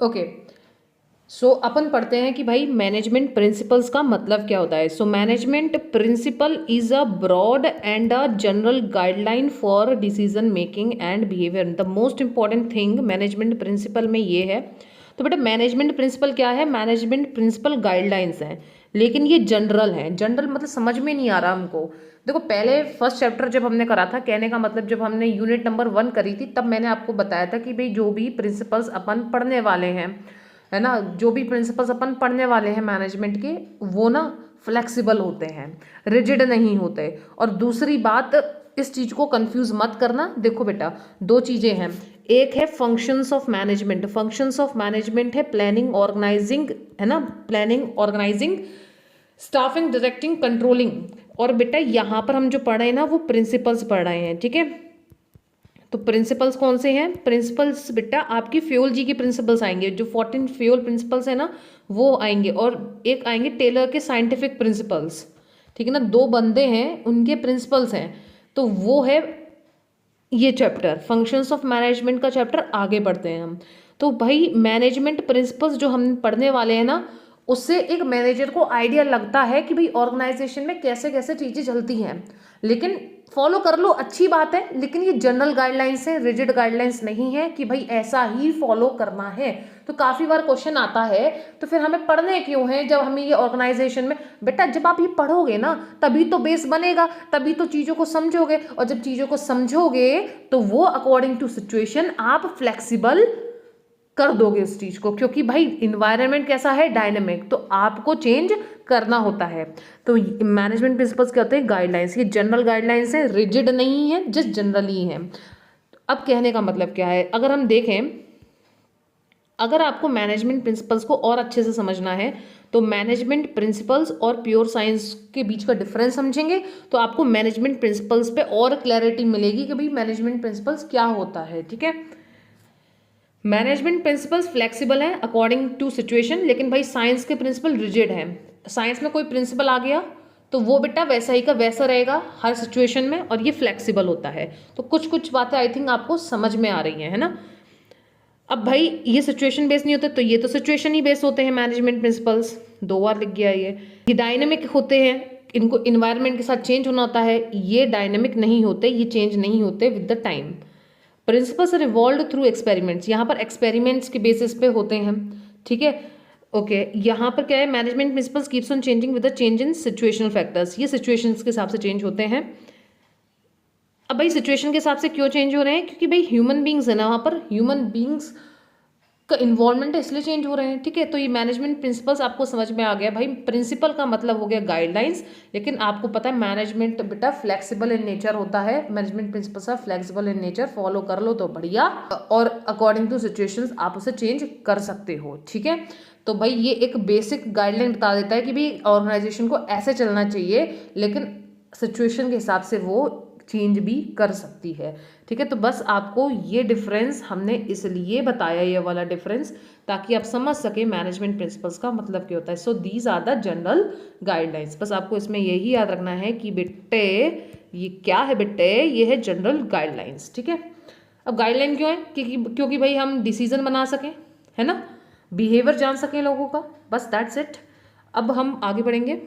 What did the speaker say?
Okay, सो अपन पढ़ते हैं कि भाई मैनेजमेंट प्रिंसिपल्स का मतलब क्या होता है। So management principle is a broad and a general guideline for decision making and behaviour. The most important thing management principle में ये है। तो बेटा मैनेजमेंट प्रिंसिपल क्या है? मैनेजमेंट प्रिंसिपल गाइडलाइंस हैं, लेकिन ये जनरल हैं। जनरल मतलब समझ में नहीं आ रहा हमको। देखो पहले फर्स्ट चैप्टर जब हमने करा था, कहने का मतलब जब हमने यूनिट नंबर 1 करी थी, तब मैंने आपको बताया था कि भाई जो भी प्रिंसिपल्स अपन पढ़ने वाले हैं, है ना, जो भी प्रिंसिपल्स अपन पढ़ने वाले हैं मैनेजमेंट के, वो ना फ्लेक्सिबल होते हैं, रिजिड नहीं होते। और दूसरी बात, इस चीज को कंफ्यूज मत करना। देखो बेटा दो चीजें हैं, एक है functions of management. Functions of management है प्लानिंग, ऑर्गेनाइजिंग, है ना, planning, organising, staffing, directing, controlling. और बेटा यहाँ पर हम जो पढ़ रहे हैं ना, वो प्रिंसिपल्स पढ़ रहे हैं, ठीक है। तो प्रिंसिपल्स कौन से हैं? प्रिंसिपल्स बेटा आपकी फ्योल जी के प्रिंसिपल्स आएंगे, जो 14 फ्योल प्रिंसिपल्स है ना, वो आएंगे। और एक आएंगे टेलर के साइंटिफिक प्रिंसिपल्स, ठीक है ना, दो बंदे हैं उनके प्रिंसिपल्स हैं। तो वो है ये चैप्टर, फंक्शंस ऑफ मैनेजमेंट का चैप्टर। आगे बढ़ते हैं हम। तो भाई मैनेजमेंट प्रिंसिपल्स जो हम पढ़ने वाले हैं ना, उससे एक मैनेजर को आइडिया लगता है कि भाई ऑर्गेनाइजेशन में कैसे कैसे चीजें चलती हैं। लेकिन फॉलो कर लो, अच्छी बात है, लेकिन ये जनरल गाइडलाइंस है, रिजिड गाइडलाइंस नहीं है कि भाई ऐसा ही फॉलो करना है। तो काफी बार क्वेश्चन आता है, तो फिर हमें पढ़ने क्यों है जब हमें ये ऑर्गेनाइजेशन में? बेटा जब आप ये पढ़ोगे ना, तभी तो बेस बनेगा, तभी तो चीजों को समझोगे। और जब चीजों को समझोगे तो वो अकॉर्डिंग टू सिचुएशन आप फ्लेक्सिबल कर दोगे उस चीज को, क्योंकि भाई इन्वायरमेंट कैसा है? डायनेमिक, तो आपको चेंज करना होता है। तो मैनेजमेंट प्रिंसिपल्स क्या होते हैं? गाइडलाइंस। ये जनरल गाइडलाइंस है, रिजिड नहीं है, जस्ट जनरली है। अब कहने का मतलब क्या है, अगर हम देखें, अगर आपको मैनेजमेंट प्रिंसिपल्स को और अच्छे से समझना है, तो मैनेजमेंट प्रिंसिपल्स और प्योर साइंस के बीच का डिफरेंस समझेंगे, तो आपको मैनेजमेंट प्रिंसिपल्स पे और क्लैरिटी मिलेगी कि भाई मैनेजमेंट प्रिंसिपल्स क्या होता है, ठीक है। मैनेजमेंट प्रिंसिपल्स फ्लेक्सिबल हैं अकॉर्डिंग टू सिचुएशन, लेकिन भाई साइंस के प्रिंसिपल रिजिड हैं। साइंस में कोई प्रिंसिपल आ गया तो वो बेटा वैसा ही का वैसा रहेगा हर सिचुएशन में, और ये फ्लेक्सिबल होता है। तो कुछ कुछ बातें आई थिंक आपको समझ में आ रही हैं, है ना। अब भाई ये सिचुएशन बेस्ड नहीं होते, तो ये तो सिचुएशन ही बेस्ड होते हैं मैनेजमेंट प्रिंसिपल्स। दो बार लिख गया ये डायनेमिक होते हैं, इनको इन्वायरमेंट के साथ चेंज होना होता है। ये डायनेमिक नहीं होते, ये चेंज नहीं होते with the time. Principles are evolve through experiments, यहाँ पर एक्सपेरिमेंट्स के बेसिस पे होते हैं, ठीक है। ओके, यहाँ पर क्या है? Management principles keeps on changing with the change in situational factors. ये सिचुएशंस के हिसाब से चेंज होते हैं। अब भाई सिचुएशन के हिसाब से क्यों चेंज हो रहे हैं? क्योंकि भाई ह्यूमन बींग्स है ना, वहाँ पर ह्यूमन बींग्स का इन्वॉल्वमेंट है, इसलिए चेंज हो रहे हैं, ठीक है। तो ये मैनेजमेंट प्रिंसिपल्स आपको समझ में आ गया। भाई प्रिंसिपल का मतलब हो गया गाइडलाइंस, लेकिन आपको पता है मैनेजमेंट बेटा फ्लेक्सिबल इन नेचर होता है। Management principles are flexible in nature, follow कर लो तो बढ़िया, और अकॉर्डिंग टू सिचुएशंस आप उसे चेंज कर सकते हो, ठीक है। तो भाई ये एक बेसिक गाइडलाइन बता देता है कि भाई ऑर्गेनाइजेशन को ऐसे चलना चाहिए, लेकिन सिचुएशन के हिसाब से वो चेंज भी कर सकती है, ठीक है। तो बस आपको ये डिफरेंस हमने इसलिए बताया, ये वाला डिफरेंस, ताकि आप समझ सके मैनेजमेंट प्रिंसिपल्स का मतलब क्या होता है। So these are the general guidelines. बस आपको इसमें यही याद रखना है कि बेटे ये क्या है? बेटे ये है जनरल गाइडलाइंस, ठीक है। अब गाइडलाइन क्यों है? क्योंकि भाई हम डिसीजन बना सकें, है ना, बिहेवियर जान सकें लोगों का, बस दैट्स इट। अब हम आगे बढ़ेंगे।